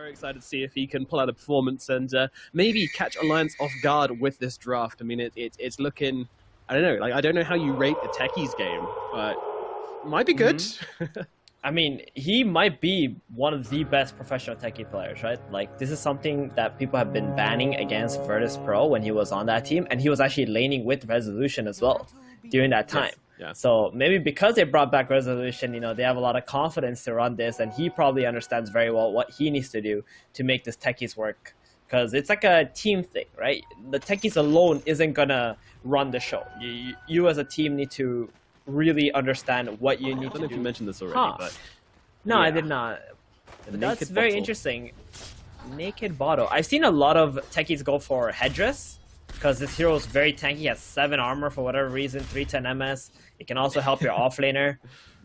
Very excited to see if he can pull out a performance and maybe catch Alliance off guard with this draft. I mean, it's looking, I don't know, like I don't know how you rate the Techies game, but it might be good. I mean, he might be one of the best professional Techie players, right? Like, this is something that people have been banning against Virtus Pro when he was on that team, and he was actually laning with Resolution as well during that time. Yes. Yeah. So maybe because they brought back Resolution, you know, they have a lot of confidence to run this, and he probably understands very well what he needs to do to make this Techies work. Because it's like a team thing, right? The Techies alone isn't gonna run the show. You as a team need to really understand what you need to do. I don't know if you mentioned this already, but... No, I did not. But that's very interesting. Naked Bottle. I've seen a lot of Techies go for Headdress, because this hero is very tanky. He has 7 armor for whatever reason, 310 MS. It can also help your offlaner.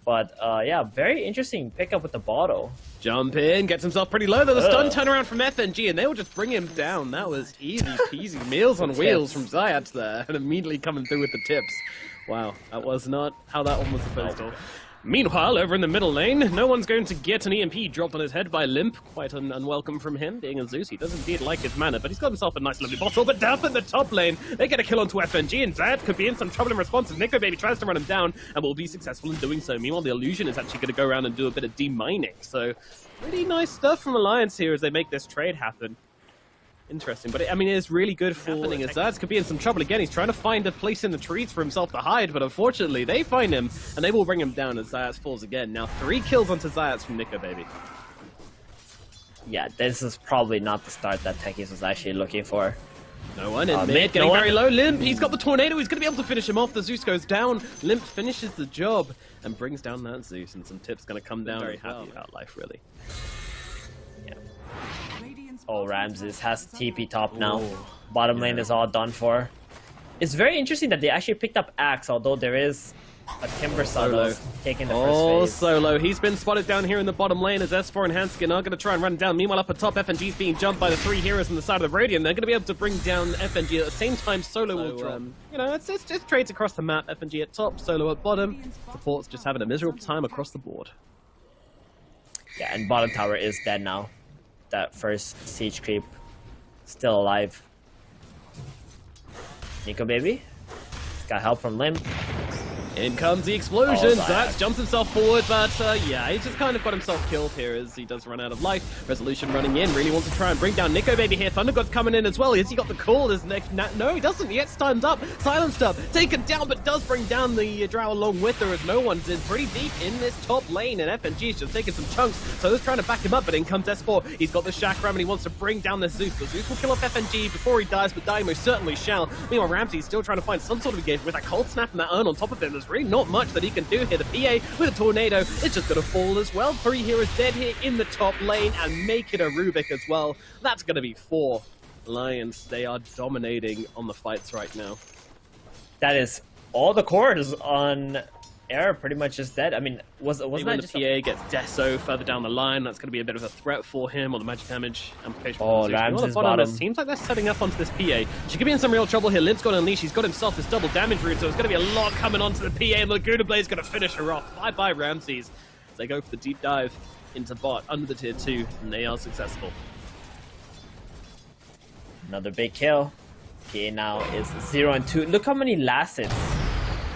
But yeah, very interesting pickup with the Bottle. Jump in, gets himself pretty low though. The stun turnaround from FNG, and they will just bring him down. That was easy peasy. Meals on wheels from Zayat there, and immediately coming through with the tips. Wow, that was not how that one was supposed to. Meanwhile, over in the middle lane, no one's going to get an EMP dropped on his head by Limp. Quite unwelcome from him, being a Zeus. He does indeed like his mana, but he's got himself a nice lovely bottle. But down in the top lane, they get a kill onto FNG, and Zayat could be in some trouble in response as Nico Baby tries to run him down, and will be successful in doing so. Meanwhile, the Illusion is actually going to go around and do a bit of demining. So, pretty nice stuff from Alliance here as they make this trade happen. Interesting, but I mean, it's really good for happening as Zayat could be in some trouble again. He's trying to find a place in the trees for himself to hide, but unfortunately, they find him, and they will bring him down as Zayat falls again. Now, 3 kills onto Zayat from Nico Baby. Yeah, this is probably not the start that Techies was actually looking for. No one in mid, getting very low. Limp, he's got the Tornado, he's going to be able to finish him off. The Zeus goes down, Limp finishes the job, and brings down that Zeus, and some tips going to come down. Very happy about life, really. Yeah. Oh, Ramses has TP top now. Bottom lane is all done for. It's very interesting that they actually picked up Axe, although there is a Timber Solo taking the first phase. Solo. He's been spotted down here in the bottom lane as S4 and Hanskin are going to try and run down. Meanwhile, up atop, FNG's being jumped by the 3 heroes on the side of the Radiant. They're going to be able to bring down FNG at the same time. Solo will drop. You know, it's just trades across the map. FNG at top, Solo at bottom. Support's just having a miserable time across the board. Yeah, and bottom tower is dead now. That first siege creep still alive. Nico Baby got help from Limp. In comes the explosion. Zayat jumps himself forward, but yeah, he's just kind of got himself killed here as he does run out of life. Resolution running in, really wants to try and bring down Nico Baby here. Thunder God's coming in as well. Has he got the call? No, he doesn't. He gets stunned up, silenced up, taken down, but does bring down the Drow along with her as no one's in pretty deep in this top lane, and FNG's just taking some chunks. So he's trying to back him up, but in comes S4. He's got the Chakram and he wants to bring down the Zeus. The Zeus will kill off FNG before he dies, but die most certainly shall. Meanwhile, Ramsey's still trying to find some sort of engagement with that cold snap and that urn on top of him. There's really not much that he can do here. The PA with a Tornado is just going to fall as well. 3 heroes dead here in the top lane and make it a Rubik as well. That's going to be 4 Lions. They are dominating on the fights right now. That is all the cores on Air pretty much just dead. I mean, wasn't that just the PA gets Deso further down the line? That's going to be a bit of a threat for him, or the magic damage amplification. Oh, Ramses bottom. Seems like they're setting up onto this PA. She could be in some real trouble here. Limp's got to unleash. He's got himself this double damage route, so it's going to be a lot coming onto the PA, and Laguna Blade's going to finish her off. Bye-bye, Ramses. They go for the deep dive into bot under the tier 2, and they are successful. Another big kill. PA now is 0 and 2. Look how many last hits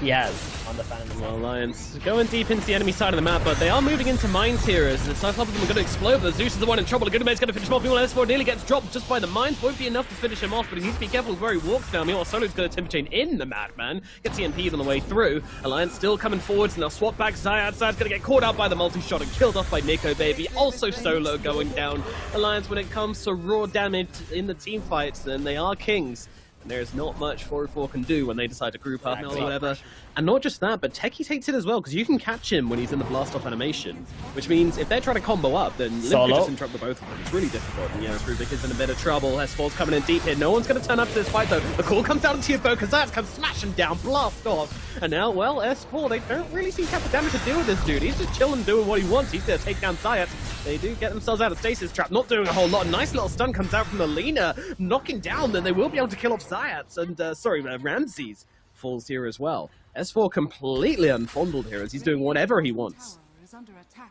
he has on the Phantom. Well, Alliance going deep into the enemy side of the map, but they are moving into mines here as the Cyclops of them are going to explode, but Zeus is the one in trouble. Goodman's going to finish him off. Meanwhile, S4 nearly gets dropped just by the mines. Won't be enough to finish him off, but he needs to be careful where he walks now. Meanwhile, Solo's going to Timber Chain in the Madman. Gets EMP'd on the way through. Alliance still coming forwards, and they'll swap back. Zayat's going to get caught out by the multi-shot and killed off by Nico Baby. Also Solo going down. Alliance, when it comes to raw damage in the team fights, then they are kings. And there's not much 404 can do when they decide to group up or whatever. And not just that, but Techies hates it as well, because you can catch him when he's in the blast-off animation. Which means if they're trying to combo up, then Limp can just interrupt the both of them. It's really difficult. And yeah, Rubik is in a bit of trouble. S4's coming in deep here. No one's going to turn up to this fight, though. The call comes down to Tiafoe, because that comes smashing down, blast off. And now, well, S4, they don't really seem to have the damage to deal with this dude. He's just chilling, doing what he wants. He's going to take down Zayat. They do get themselves out of stasis trap, not doing a whole lot. A nice little stun comes out from the Lina, knocking down, then they will be able to kill off Zayat. And, Ramses falls here as well. S4 completely unfondled here as he's doing whatever he wants.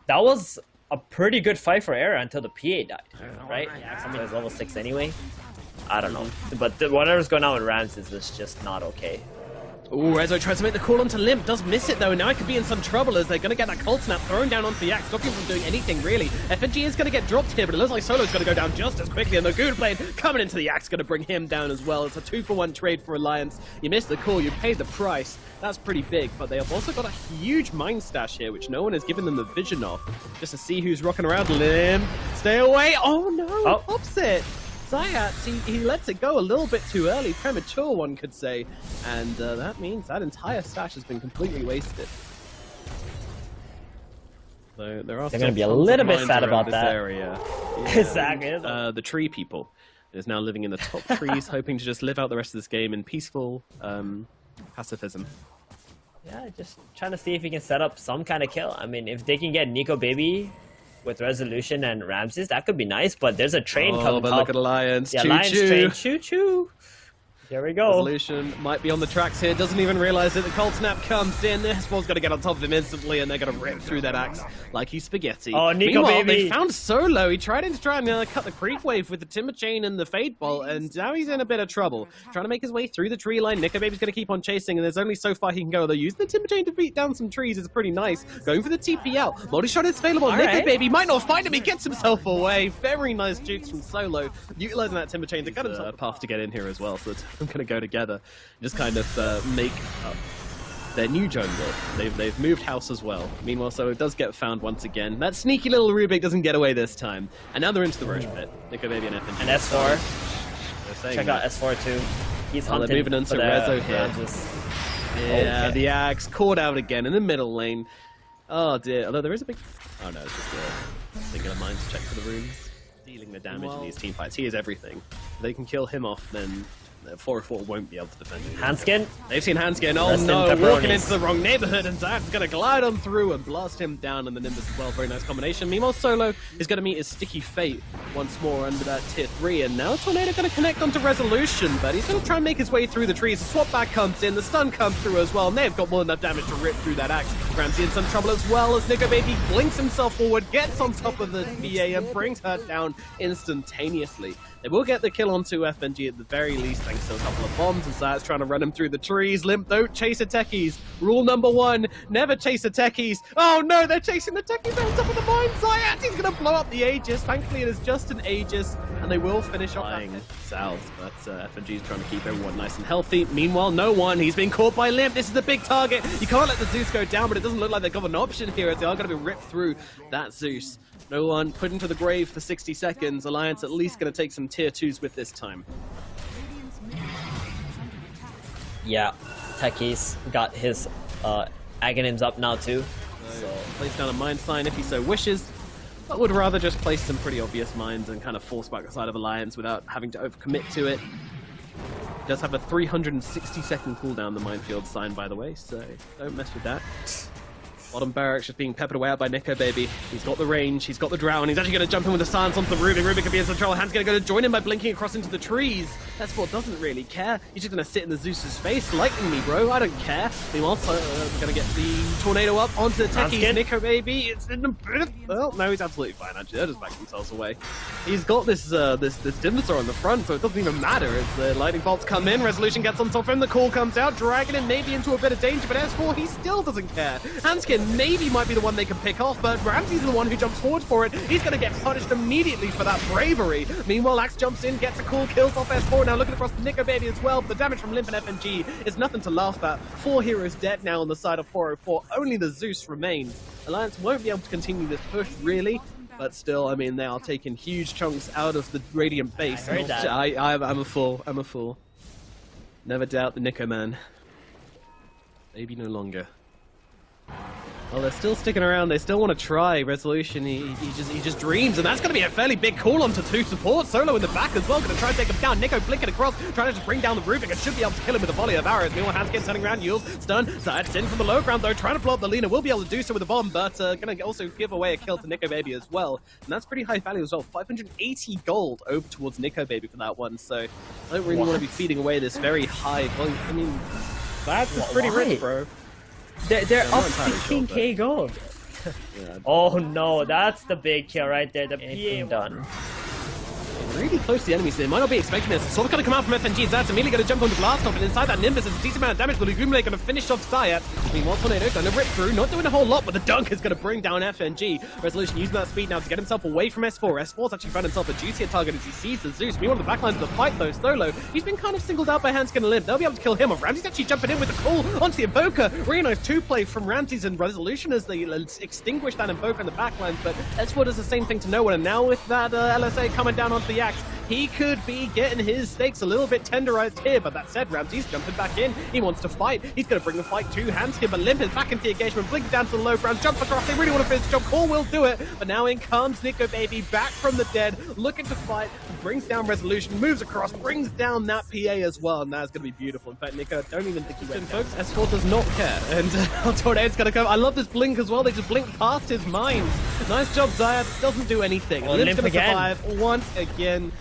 That was a pretty good fight for Era until the PA died, right? Yeah, I mean, it's level 6 anyway. I don't know. But whatever's going on with Ramses is just not okay. Ooh, Rezo tries to make the call onto Limp, does miss it though, and now he could be in some trouble as they're going to get that cold snap thrown down onto the axe, stopping him from doing anything really. FNG is going to get dropped here, but it looks like Solo's going to go down just as quickly, and the Goon Blade coming into the axe, going to bring him down as well. It's a 2-for-1 trade for Alliance. You missed the call, you paid the price. That's pretty big, but they have also got a huge mine stash here, which no one has given them the vision of, just to see who's rocking around. Limp, stay away. Oh no, pops it. Zayat, he lets it go a little bit too early, premature one could say, and that means that entire stash has been completely wasted. So they're going to be a little bit sad about this that. Area. Yeah. Exactly. The tree people is now living in the top trees, hoping to just live out the rest of this game in peaceful pacifism. Yeah, just trying to see if he can set up some kind of kill. I mean, if they can get Nico Baby with Resolution and Ramses, that could be nice, but there's a train coming up. But look at Alliance. Yeah, Alliance train. Choo-choo. Here we go. Resolution might be on the tracks here, doesn't even realize it. The cold snap comes in. Esports got to get on top of him instantly, and they're going to rip through that axe like he's spaghetti. Oh, Nico Meanwhile, Baby. They found Solo. He tried to cut the creep wave with the Timber Chain and the Fade Bolt, and now he's in a bit of trouble. Trying to make his way through the tree line. Nico Baby's going to keep on chasing, and there's only so far he can go. They're using the Timber Chain to beat down some trees. It's pretty nice. Going for the TP out. Multi-shot is available. Nico Baby might not find him. He gets himself away. Very nice jukes from Solo. Utilizing that Timber Chain to cut himself a path to get in here as well, so I'm going to go together. Just kind of make up their new jungle. They've moved house as well. Meanwhile, Solo does get found once again. That sneaky little Rubik doesn't get away this time. And now they're into the Roche pit. Nico Baby and FNG. And S4. Check out S4 too. He's hunting. They're moving into Rezo here. Yeah, okay. The axe caught out again in the middle lane. Oh dear. Although there is a big... Oh no, it's just a singular mind to check for the runes. Dealing the damage in these team fights. He is everything. If they can kill him off, then 404 won't be able to defend it. Handskin? They've seen Handskin. Oh no, walking into the wrong neighborhood, and Zach's going to glide on through and blast him down in the Nimbus as well. Very nice combination. Meanwhile, Solo is going to meet his sticky fate once more under that tier 3, and now Tornado going to connect onto Resolution, but he's going to try and make his way through the trees. The swap back comes in, the stun comes through as well, and they've got more than enough damage to rip through that axe. Ramsey in some trouble as well as Nico Baby blinks himself forward, gets on top of the VA and brings her down instantaneously. They will get the kill onto FNG at the very least, thanks to a couple of bombs, and Zayat's trying to run him through the trees. Limp, don't chase the techies. Rule number 1, never chase the techies. Oh no, they're chasing the techies on top of the mine. Zayat, he's going to blow up the Aegis. Thankfully, it is just an Aegis, and they will finish off that south, but FNG's trying to keep everyone nice and healthy. Meanwhile, no one. He's been caught by Limp. This is a big target. You can't let the Zeus go down, but it doesn't look like they've got an option here as they are going to be ripped through that Zeus. No one put into the grave for 60 seconds. Alliance at least going to take some tier 2s with this time. Yeah, Techies got his Aghanims up now too. So place down a mine sign if he so wishes, but would rather just place some pretty obvious mines and kind of force back the side of Alliance without having to overcommit to it. It does have a 360-second cooldown, the minefield sign, by the way, so don't mess with that. Bottom barracks just being peppered away out by Nico Baby. He's got the range, he's got the drown, he's actually going to jump in with the silence onto the Rubik. Rubik could be in some trouble. Hand's going to go to join him by blinking across into the trees. That sport doesn't really care. He's just going to sit in the Zeus's face, lightning me, bro. I don't care. Meanwhile, going to get the tornado up onto the techies. Nico Baby, it's in a bit of... Well, no, he's absolutely fine, actually. They'll just back themselves away. He's got this this Dimnosaur on the front, so it doesn't even matter as the lightning bolts come in. Resolution gets on top of him, the call comes out, dragging him maybe into a bit of danger, but S4, he still doesn't care. Handskin maybe might be the one they can pick off, but Ramsey's the one who jumps forward for it. He's going to get punished immediately for that bravery. Meanwhile, Axe jumps in, gets a cool, kills off S4. Now looking across the Nico Baby as well, but the damage from Limp and FNG is nothing to laugh at. 4 heroes dead now on the side of 404. Only the Zeus remains. Alliance won't be able to continue this push, really, but still, I mean, they are taking huge chunks out of the Radiant base. I heard that. I'm a fool. I'm a fool. Never doubt the Nico man. Maybe no longer. Well, they're still sticking around. They still want to try. Resolution, he just dreams, and that's going to be a fairly big call onto 2 support. Solo in the back as well, going to try and take him down. Nico blinking across, trying to just bring down the Rubik. It should be able to kill him with a volley of arrows. Meanwhile, Handskin turning around, Yules, stun. Zayat's in from the low ground, though, trying to blow up the Lina. Will be able to do so with a bomb, but going to also give away a kill to Nico Baby as well. And that's pretty high value as well. 580 gold over towards Nico Baby for that one, so I don't really want to be feeding away this very high volume. I mean, that's pretty rich, bro. They're up 16k gold. Oh no, that's the big kill right there. The PA done. Really close to the enemies there. Might not be expecting this. Sort of going to come out from FNG. That's immediately going to jump onto Blast Off, and inside that Nimbus is a decent amount of damage, but Lumine going to finish off Zayat. Meanwhile, Tornado going to rip through, not doing a whole lot, but the dunk is going to bring down FNG. Resolution using that speed now to get himself away from S4. S4's actually found himself a juicier target as he sees the Zeus. Meanwhile, the backlines of the fight, though, Solo, he's been kind of singled out by Hanskin and Limp. They'll be able to kill him off. Ramsey's actually jumping in with the call onto the Invoker. Really nice two-play from Ramsey's and Resolution as they extinguish that Invoker in the backlines, but S4 does the same thing to no one, and now with that LSA coming down onto the Axe, he could be getting his stakes a little bit tenderized here, but that said, Ramsey's jumping back in. He wants to fight. He's going to bring the fight to Hanskin, but Limp is back into the engagement, blink down to the low ground, jump across. They really want to finish the job. Call will do it, but now in comes Nico Baby, back from the dead, looking to fight, brings down Resolution, moves across, brings down that PA as well, and that's going to be beautiful. In fact, Nico, I don't even think he went down. Folks, S4 does not care, and Tornado's going to come. I love this blink as well. They just blink past his mind. Nice job, Zayat. Doesn't do anything. Oh, Limp's going to survive once again.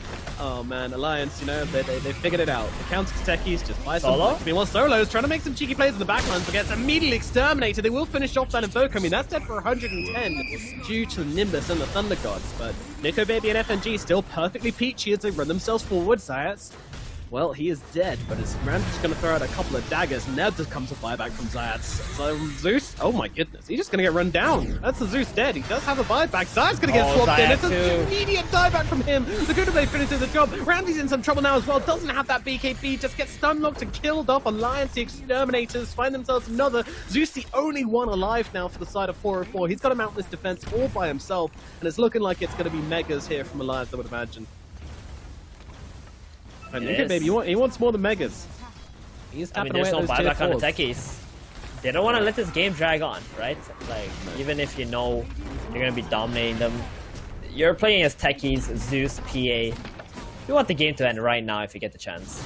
Oh man, Alliance, you know, they figured it out. The counter to techies just buy some blocks. Meanwhile, Solo's trying to make some cheeky plays in the backlines, but gets immediately exterminated. They will finish off that Invoker. I mean, that's dead for 110 due to the Nimbus and the Thunder Gods, but Nico Baby and FNG still perfectly peachy as they run themselves forward. Zayat's, well, he is dead, but as Ramsey's going to throw out a couple of daggers, and there just comes a buyback from Zayat. So Zeus, oh my goodness, he's just going to get run down. That's the Zeus dead. He does have a buyback. Zayat's going to get swapped in. It's an immediate dieback from him. The good Blade finishes the job. Ramsey's in some trouble now as well. Doesn't have that BKB. Just gets stun locked and killed off. Alliance, the Exterminators find themselves another. Zeus, the only one alive now for the side of 404. He's got to mount this defense all by himself, and it's looking like it's going to be Megas here from Alliance, I would imagine. And Nico Baby, he wants more than Megas. He's tapping away at those tier 4s. There's no buyback on the techies. They don't want to let this game drag on, right? Like, even if you know you're going to be dominating them, you're playing as techies, Zeus, PA. You want the game to end right now if you get the chance.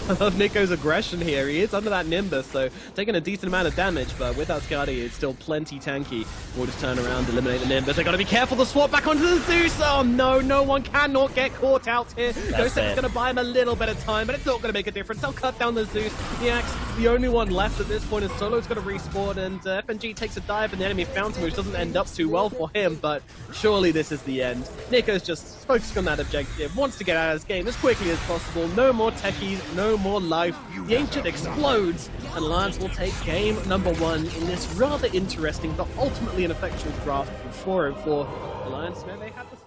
I love Nico's aggression here. He is under that Nimbus, so taking a decent amount of damage, but with that Skadi, it's still plenty tanky. We'll just turn around, eliminate the Nimbus. They got to be careful to swap back onto the Zeus. Oh no, no one cannot get caught out here. Ghost's going to buy him a little bit of time, but it's not going to make a difference. They'll cut down the Zeus. The Axe, the only one left at this point is Solo's going to respawn, and FNG takes a dive in the enemy fountain, which doesn't end up too well for him, but surely this is the end. Nico's just focusing on that objective, wants to get out of this game as quickly as possible. No more techies, no more life. The Ancient explodes, and Alliance will take game number 1 in this rather interesting but ultimately ineffectual draft from 404. Alliance, may they have the